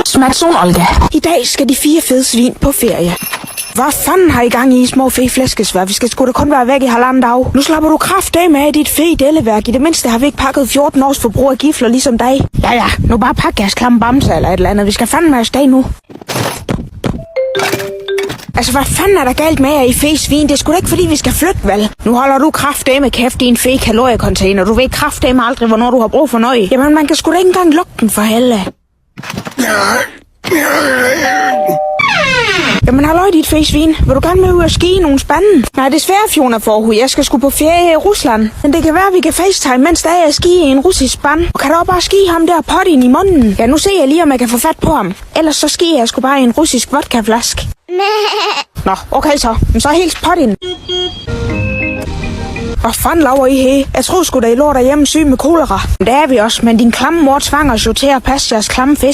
Smatson, Olga. I dag skal de 4 fede svin på ferie. Hvad fanden har I gang i små flæskesvær? Vi skal sgu da kun være væk i 1,5 dag. Nu slapper du kraftedeme af dit delleværk. I det mindste har vi ikke pakket 14 års forbrug af gifler ligesom dig. Ja, nu bare pak jeres klamme bamse eller et eller andet. Vi skal fandme afsted nu. Altså, hvad fanden er der galt med jer i svin? Det er sgu da ikke, fordi vi skal flytte, vel? Nu holder du kraftedeme kæft i en kaloriecontainer. Du ved kraftedeme aldrig, hvornår du har brug for noget. Jamen, man kan sgu da ikke engang lukke den for helle. Jamen, halløj dit svin. Vil du gerne med ud og ski i nogle spande? Nej, desværre, Fiona Forhud. Jeg skal sgu på ferie i Rusland. Men det kan være, at vi kan FaceTime, mens der er ski i en russisk spand. Og kan du også bare ski ham der pottin i munden? Ja, nu ser jeg lige, om jeg kan få fat på ham. Ellers så skier jeg sgu bare i en russisk vodkaflask. Nå, okay så. Men så hils pottin. Hvad fanden laver I her? Jeg troede sgu da I lå derhjemme syg med kolera. Det er vi også, men din klamme mor tvang os jo til at passe jeres klamme fisk.